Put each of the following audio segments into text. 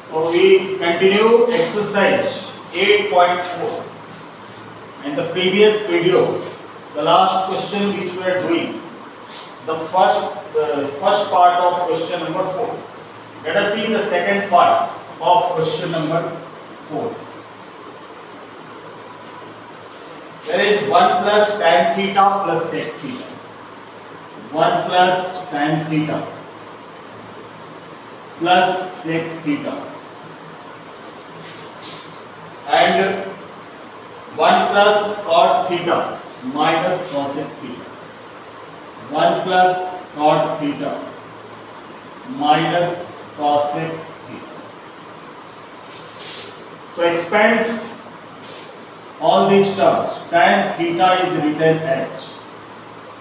So we continue exercise 8.4. In the previous video, the last question which we are doing, the first part of question number 4. Let us see the second part of question number 4. There is 1 plus tan theta plus sec theta. 1 plus tan theta plus sec theta and 1 plus cot theta minus cosec theta. 1 plus cot theta minus cosec theta. So expand all these terms. Tan theta is written as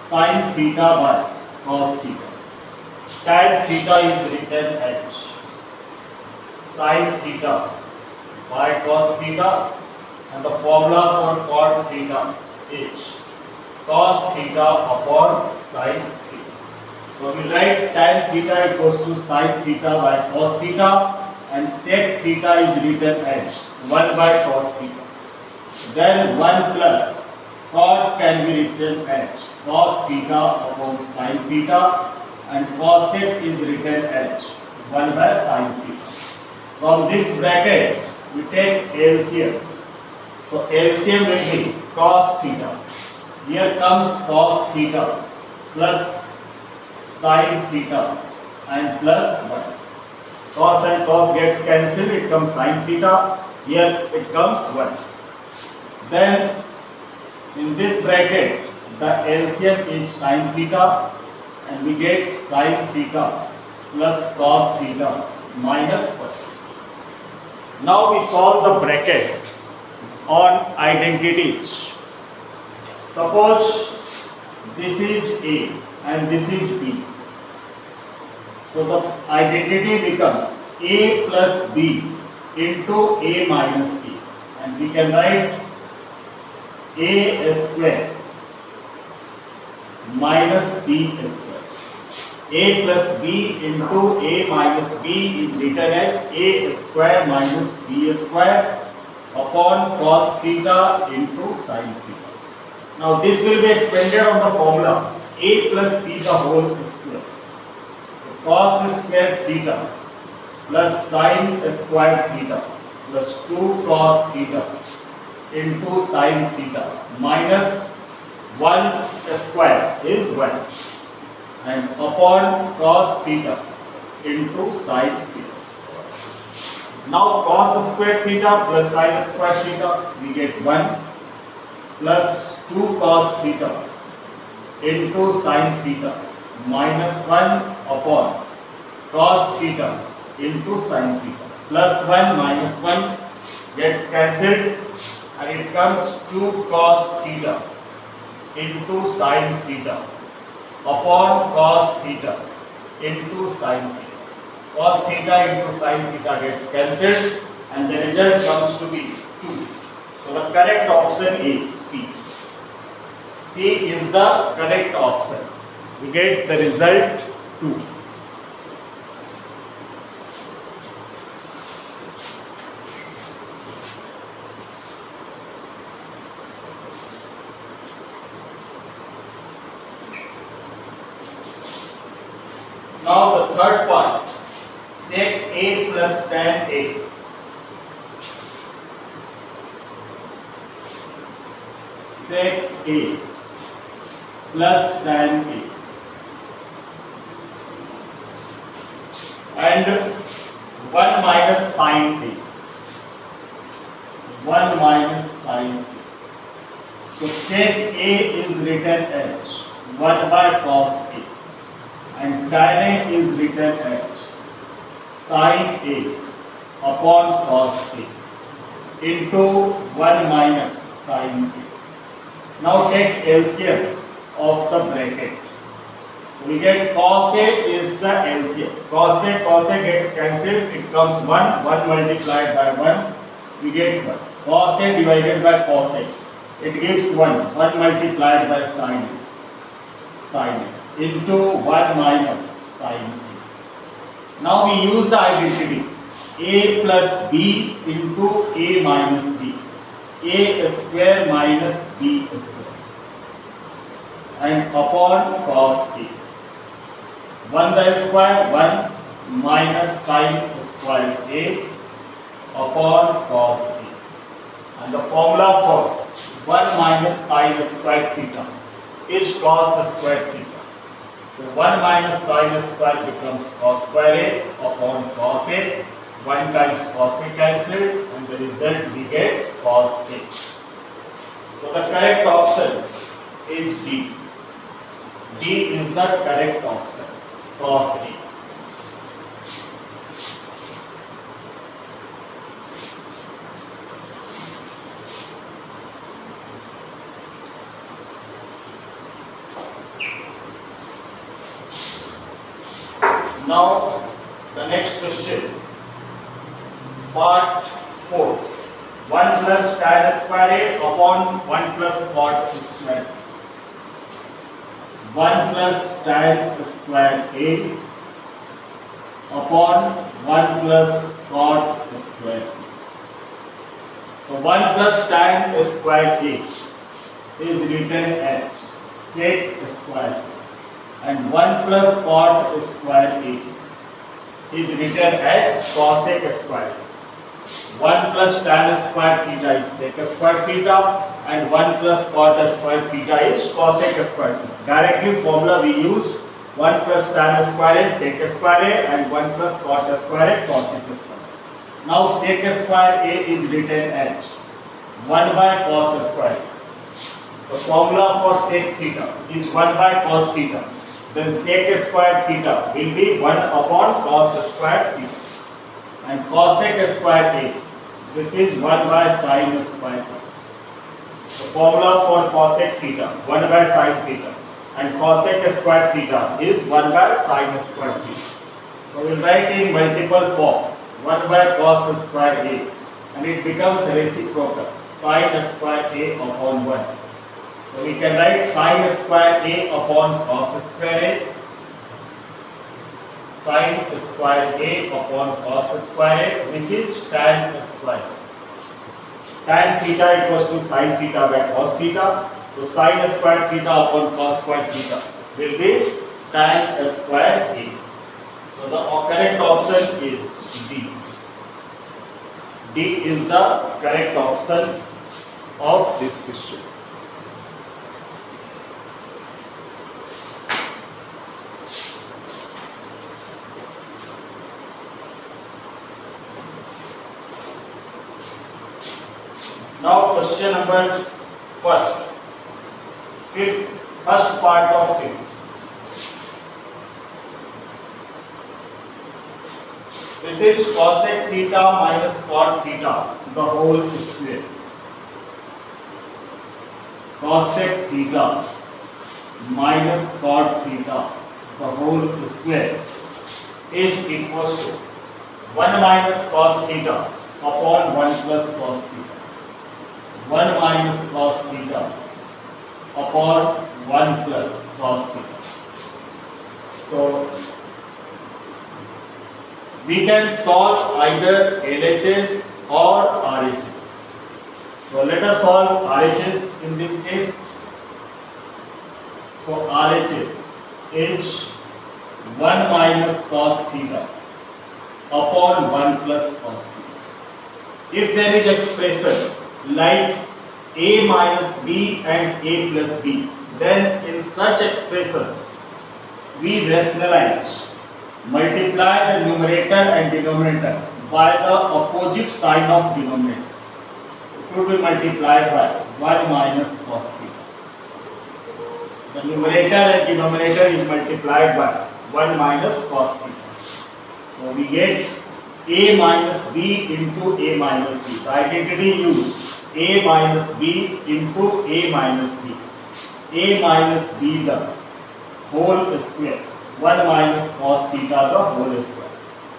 sin theta by cos theta. Tan theta is written as sin theta by cos theta, and the formula for cot theta is cos theta upon sin theta. So we write tan theta equals to sin theta by cos theta, and sec theta is written as 1 by cos theta. Then 1 plus cot can be written as cos theta upon sin theta, and cosec is written as 1 by sin theta. From this bracket we take LCM. So LCM will be cos theta. Here comes cos theta plus sin theta and plus 1. Cos and cos gets cancelled, it comes sin theta. Here it comes 1. Then in this bracket the LCM is sin theta, and we get sin theta plus cos theta minus 1. Now we solve the bracket on identities. Suppose this is A and this is B. So the identity becomes A plus B into A minus B, and we can write A square minus B square. A plus B into A minus B is written as A square minus B square upon cos theta into sin theta. Now this will be expanded on the formula A plus B the whole square. So cos square theta plus sin square theta plus 2 cos theta into sin theta minus 1 square is 1, and upon cos theta into sin theta. Now cos square theta plus sin square theta, we get 1 plus 2 cos theta into sin theta minus 1 upon cos theta into sin theta, plus 1 minus 1 gets cancelled, and it comes 2 cos theta into sin theta upon cos theta into sin theta. Cos theta into sin theta gets cancelled, and the result comes to be 2. So the correct option is C. C is the correct option. We get the result 2. Now the third part, sec A plus tan A. Sec A plus tan A and 1 minus sin A. 1 minus sin A. So sec A is written as 1 by cos A, and tan A is written as sin A upon cos A into 1 minus sin A. Now take LCM of the bracket. So we get cos A is the LCM. Cos A gets cancelled, it comes 1 multiplied by 1, we get 1. Cos A divided by cos A, it gives 1 multiplied by sin A into 1 minus sin A. Now we use the identity a plus b into a minus b, a square minus b square, and upon cos a. 1 the square, 1 minus sin square a upon cos a. And the formula for 1 minus sin square theta is cos square theta. So 1 minus sin square becomes cos square a upon cos a. 1 times cos a cancelled, and the result we get cos a. So the correct option is D. D is the correct option, cos a. Now the next question, part 4. 1 plus tan square a upon 1 plus cot square. 1 plus tan square a upon 1 plus cot square. So 1 plus tan square a is written as sec square, and 1 plus cot square a is written as cosec square. 1 plus tan square theta is sec square theta, and 1 plus cot square theta is cosec square theta. Directly formula we use 1 plus tan square is sec square a, and 1 plus cot square is cosec square. Now sec square a is written as 1 by cos square. The formula for sec theta is 1 by cos theta. Then sec square theta will be 1 upon cos square theta. And cosec square a, this is 1 by sin square theta. The formula for cosec theta 1 by sin theta, and cosec square theta is 1 by sin square theta. So we will write in multiple form 1 by cos square a, and it becomes reciprocal sin square a upon 1. So we can write sin square a upon cos square a, sin square a upon cos square a, which is tan square. Tan theta equals to sin theta by cos theta. So sin square theta upon cos square theta will be tan square a. So the correct option is D. D is the correct option of this question. Now question number first part of fifth. This is cosec theta minus cot theta, the whole square. Cosec theta minus cot theta, the whole square, is equals to 1 minus cos theta upon 1 plus cos theta. 1 minus cos theta upon 1 plus cos theta. So we can solve either LHS or RHS. So let us solve RHS in this case. So RHS is 1 minus cos theta upon 1 plus cos theta. If there is expression like a minus b and a plus b, then in such expressions we rationalize, multiply the numerator and denominator by the opposite sign of denominator. So it will be multiplied by 1 minus cos theta. The numerator and denominator is multiplied by 1 minus cos theta. So we get a minus b into a minus b. The identity used a minus b into a minus b. A minus b the whole square. 1 minus cos theta the whole square.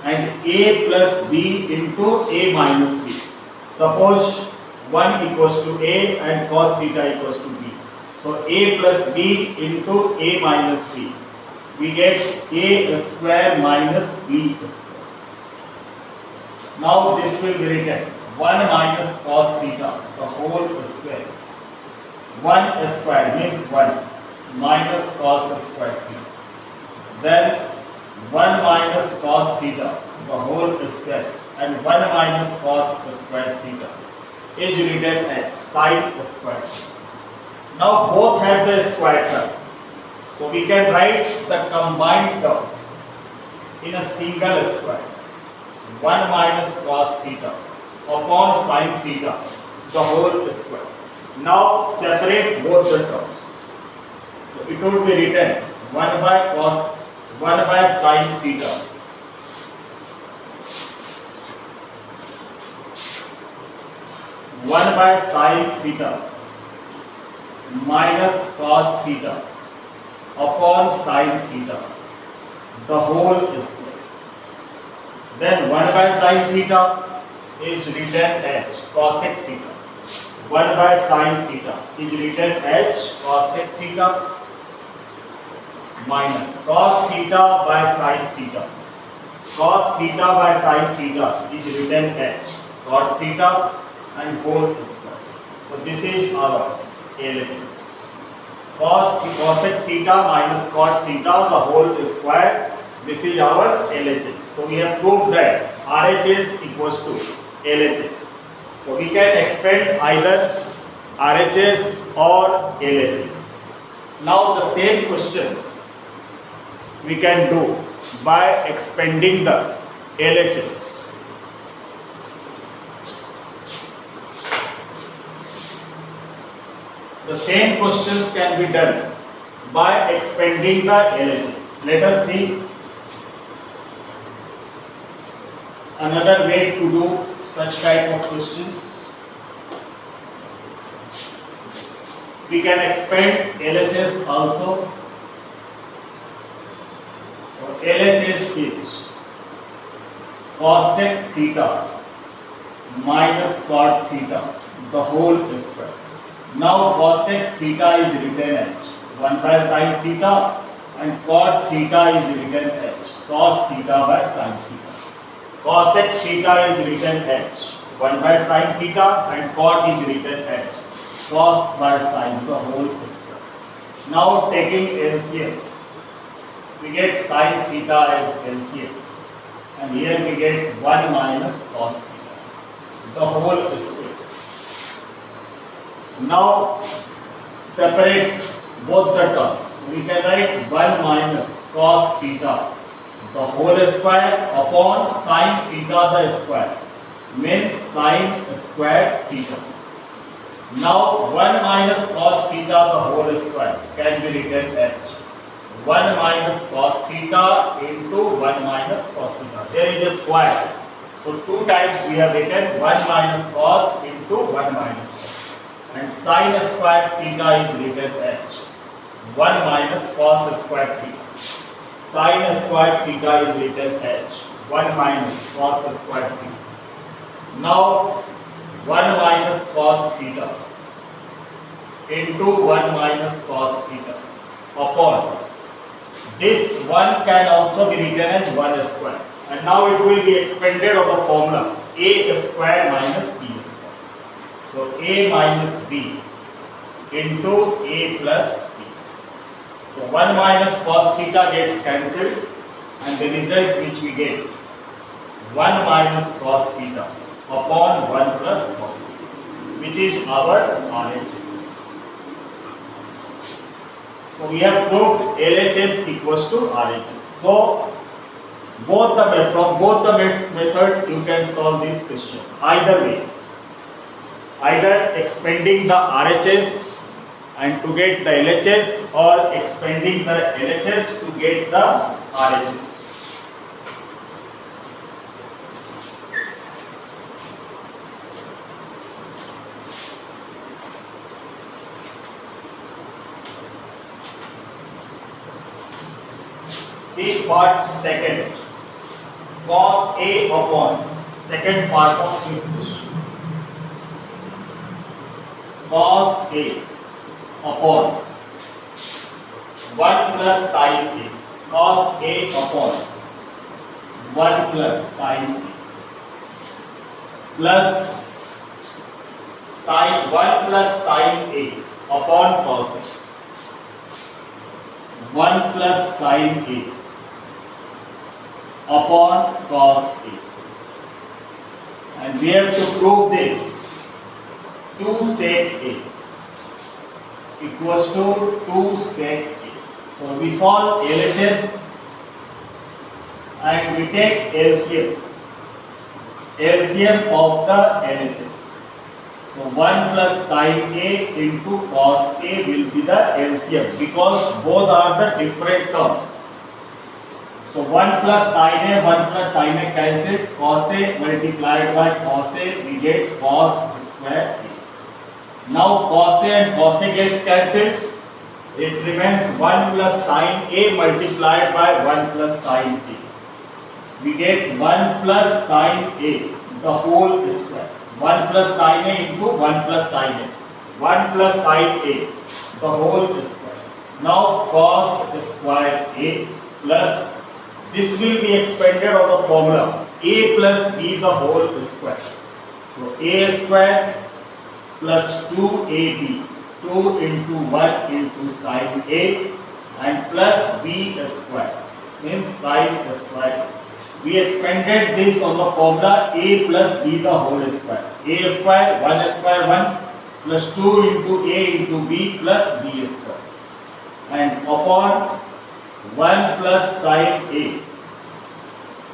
And a plus b into a minus b. Suppose 1 equals to a and cos theta equals to b. So a plus b into a minus b. We get a square minus b square. Now this will be written 1 minus cos theta the whole square. 1 square means 1 minus cos square theta. Then 1 minus cos theta the whole square and 1 minus cos square theta is written as sin square theta. Now both have the square term. So we can write the combined term in a single square. 1 minus cos theta upon sin theta the whole square. Now separate both the terms. So it would be written 1 by sin theta minus cos theta upon sin theta the whole square. Then 1 by sin theta is written as cosec theta. 1 by sin theta is written as cosec theta minus cos theta by sin theta. Cos theta by sin theta is written as cot theta and whole square. So this is our LHS. Cosec theta minus cot theta the whole square. This is our LHS. So we have proved that RHS equals to LHS. So we can expand either RHS or LHS. Now the same questions we can do by expanding the LHS. The same questions can be done by expanding the LHS. Let us see another way to do such type of questions. We can expand LHS also. So LHS is cosec theta minus cot theta the whole square. Now cosec theta is written as 1 by sin theta and cot theta is written as cos theta by sin theta. Cosec theta is written as 1 by sin theta and cot is written as cos by sin the whole square. Now taking LCM, we get sin theta as LCM and here we get 1 minus cos theta the whole square. Now separate both the terms. We can write 1 minus cos theta the whole square upon sin theta the square means sin square theta. Now 1 minus cos theta the whole square can be written as 1 minus cos theta into 1 minus cos theta. There is a square. So 2 times we have written 1 minus cos into 1 minus cos. And sin square theta is written as 1 minus cos square theta. Sin square theta is written as 1 minus cos square theta. Now 1 minus cos theta into 1 minus cos theta upon this 1 can also be written as 1 square. And now it will be expanded of the formula a square minus b square. So a minus b into a plus b. So 1 minus cos theta gets cancelled and the result which we get 1 minus cos theta upon 1 plus cos theta, which is our RHS. So we have proved LHS equals to RHS. So from both the method you can solve this question either way. Either expanding the RHS and to get the LHS or expanding the LHS to get the RHS. See part second, cos A upon second part of the question. Cos A upon 1 plus sin A. Cos A upon 1 plus sin A plus sin 1 plus sin A upon cos A. 1 plus sin A upon cos A. And we have to prove this. 2 sec A equals to 2 sec A. So we solve LHS and we take LCM. LCM of the LHS. So 1 plus sin A into cos A will be the LCM because both are the different terms. So 1 plus sin A, 1 plus sin A cancelled, cos A multiplied by cos A, we get cos square A. Now cos A and cos A gets cancelled, it remains 1 plus sin A multiplied by 1 plus sin A. We get 1 plus sin A, the whole square. 1 plus sin A into 1 plus sin A. 1 plus sin A, the whole square. Now cos square A plus, this will be expanded on the formula A plus B the whole square. So A square plus 2AB, 2 into 1 into sin A and plus B square means sin square. We expanded this on the formula A plus B the whole square. A square 1 plus 2 into A into B plus B square and upon 1 plus sin A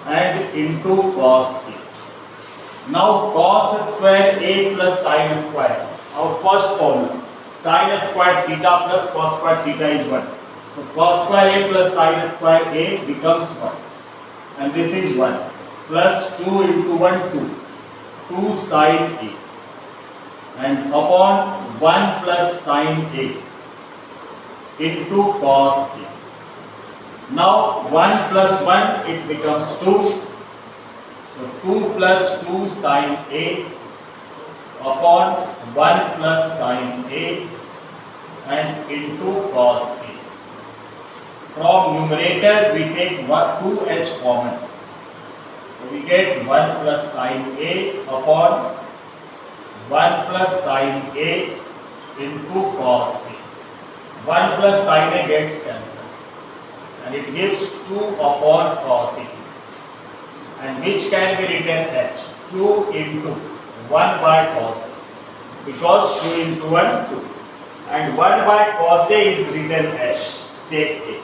and into cos A. Now cos square A plus sin square, our first formula. Sin square theta plus cos square theta is 1. So cos square A plus sin square A becomes 1. And this is 1 plus 2 into 1 2 sin A and upon 1 plus sin A into cos A. Now 1 plus 1 it becomes 2. So 2 plus 2 sin A upon 1 plus sin A and into cos A. From numerator we take 2h common. So we get 1 plus sin A upon 1 plus sin A into cos A. 1 plus sin A gets cancelled and it gives 2 upon cos A. And which can be written as 2 into 1 by cos A. Because 2 into 1 2. And 1 by cos A is written as sec A.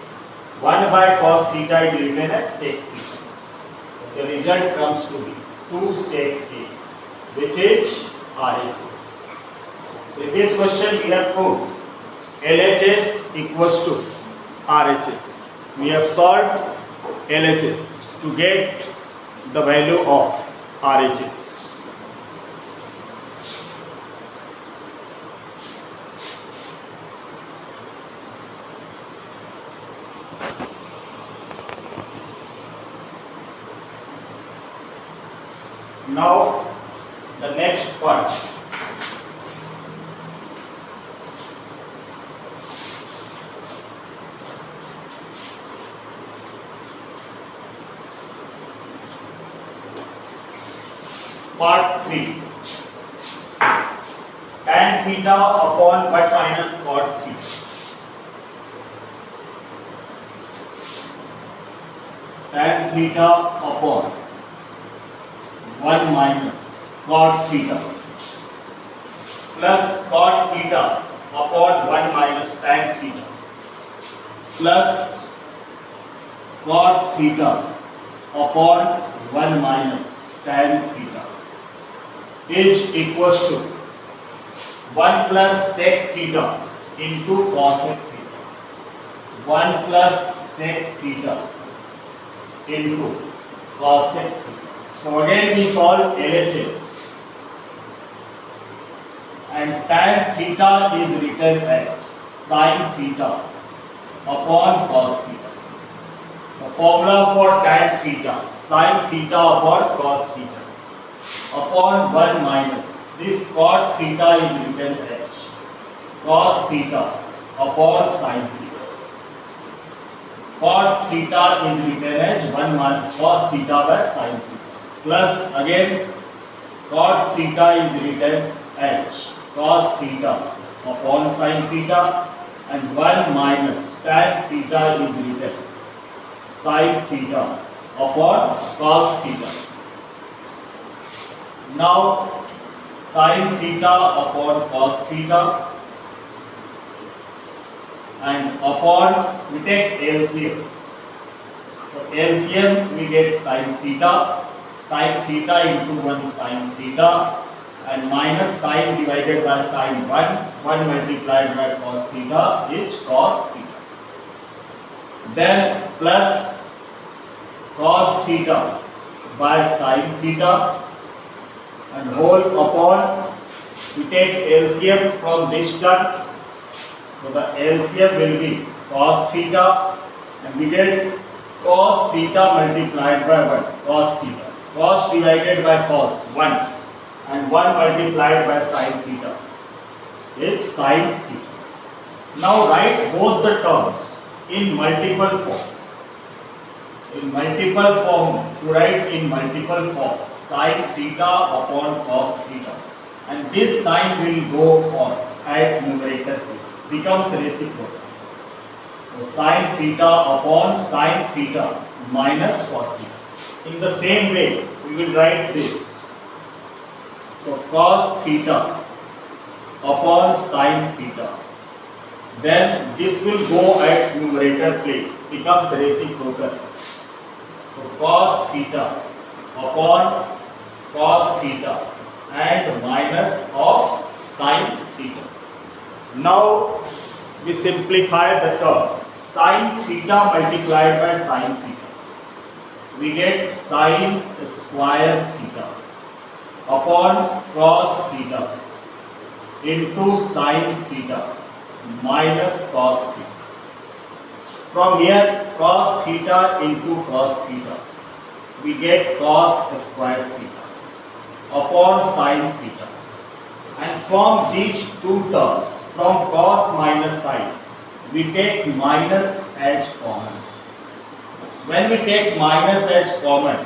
1 by cos theta is written as sec theta. So the result comes to be 2 sec A, which is RHS. So in this question we have proved LHS equals to RHS. We have solved LHS to get the value of RHS. Now the next part. Part 3. Tan theta upon 1 minus cot theta. Tan theta upon 1 minus cot theta plus cot theta upon 1 minus tan theta plus cot theta upon 1 minus tan theta is equals to 1 plus sec theta into cosec theta. 1 plus sec theta into cosec theta. So again we solve LHS and tan theta is written as sin theta upon cos theta. The formula for tan theta, sin theta upon cos theta upon 1 minus this cot theta is written as cos theta upon sin theta. Cot theta is written as 1 minus cos theta by sin theta plus again cot theta is written h cos theta upon sin theta, and 1 minus tan theta is written sin theta upon cos theta. Now sin theta upon cos theta and upon, we take LCM. So LCM we get sin theta into 1 sin theta, and minus sin divided by sin 1 multiplied by cos theta is cos theta. Then plus cos theta by sin theta, and whole upon, we take LCM from this term. So the LCM will be cos theta, and we get cos theta multiplied by 1 cos theta. Cos divided by cos 1, and 1 multiplied by sin theta is sin theta. Now write both the terms in multiple form. So in multiple form, to write in multiple form, sin theta upon cos theta, and this sign will go on at numerator place, becomes reciprocal. So sin theta upon sin theta minus cos theta. In the same way, we will write this. So cos theta upon sin theta. Then this will go at numerator place, becomes reciprocal. So cos theta upon cos theta and minus of sin theta. Now we simplify the term. Sin theta multiplied by sin theta, we get sin square theta upon cos theta into sin theta minus cos theta. From here, cos theta into cos theta, we get cos square theta upon sin theta. And from these two terms, from cos minus sin, we take minus h common. When we take minus h common,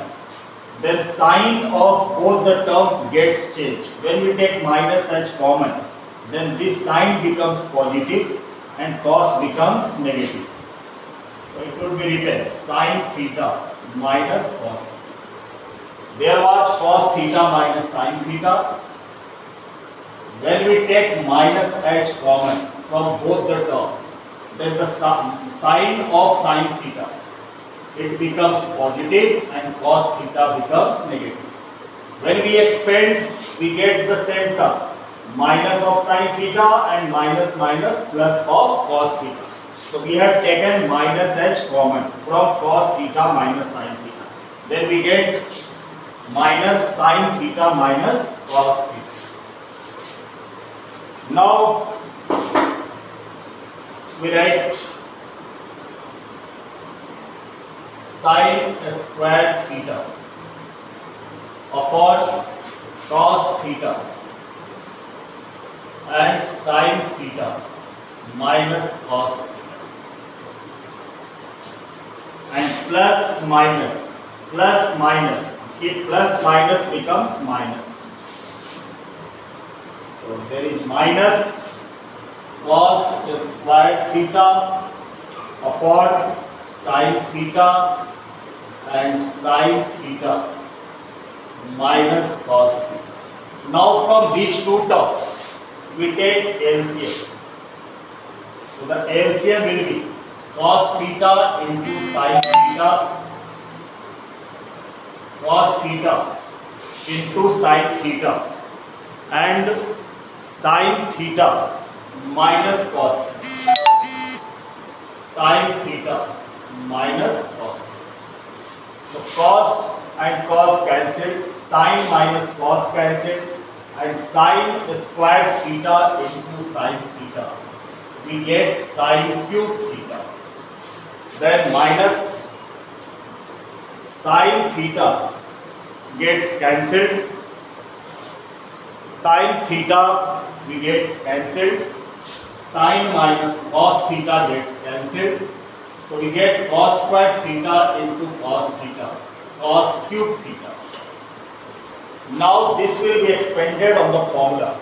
then sign of both the terms gets changed. When we take minus h common, then this sign becomes positive and cos becomes negative. So it would be written sin theta minus cos theta. There was cos theta minus sin theta. When we take minus h common from both the terms, then the sign of sin theta, it becomes positive and cos theta becomes negative. When we expand, we get the same term, minus of sin theta and minus plus of cos theta. So we have taken minus h common from cos theta minus sin theta. Then we get minus sin theta minus cos theta. Now we write sin square theta upon cos theta and sin theta minus cos theta, and plus minus, if plus minus becomes minus. So there is minus cos square theta upon sin theta and sin theta minus cos theta. Now from these two terms, we take LCM. So the LCM will be cos theta into sin theta, cos theta into sin theta, and sin theta minus cos theta, sin theta minus cos theta. So cos and cos cancelled, sin minus cos cancelled, and sin squared theta into sin theta, we get sin cube theta. Then minus sin theta gets cancelled, sin theta we get cancelled, sin minus cos theta gets cancelled. So we get cos squared theta into cos theta, cos cube theta. Now this will be expanded on the formula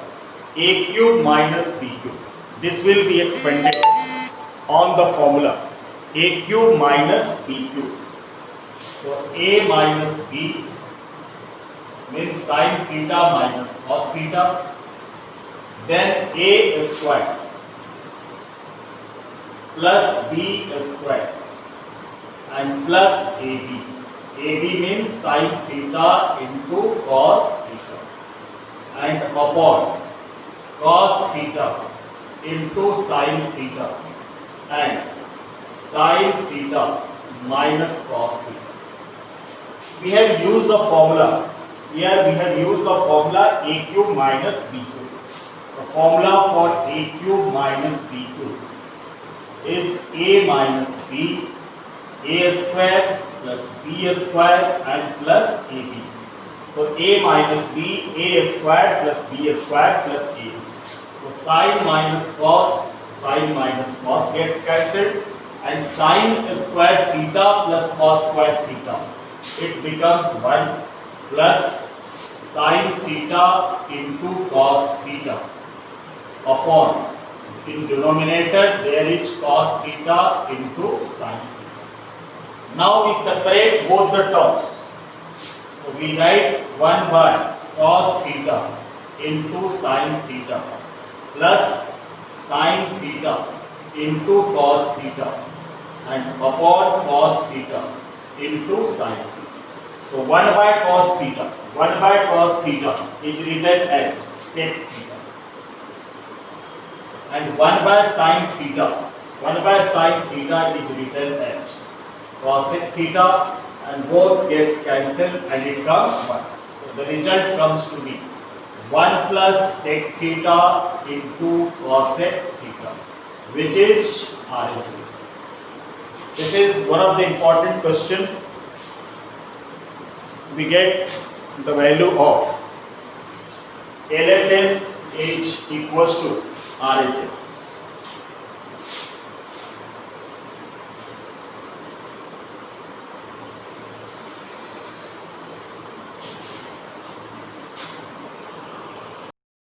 a cube minus b cube. This will be expanded on the formula a cube minus b cube. So a minus b means sin theta minus cos theta, then a square plus b square and plus ab. AB means sin theta into cos theta and upon cos theta into sin theta and sin theta minus cos theta. We have used the formula. Here we have used the formula a cube minus b cube. The formula for a cube minus b cube is a minus b, a square plus b square and plus ab. So a minus b, a square plus b square plus ab. So sin minus cos gets cancelled and sin square theta plus cos square theta. It becomes 1 plus sin theta into cos theta upon, in denominator there is cos theta into sin theta. Now we separate both the terms. So we write 1 by cos theta into sin theta plus sin theta into cos theta and upon cos theta into sin theta. So 1 by cos theta is written as sec theta and 1 by sin theta is written as cosec theta and both gets cancelled and it comes 1. So the result comes to be 1 plus sec theta into cosec theta, which is RHS. This is one of the important questions. We get the value of LHS is equals to RHS.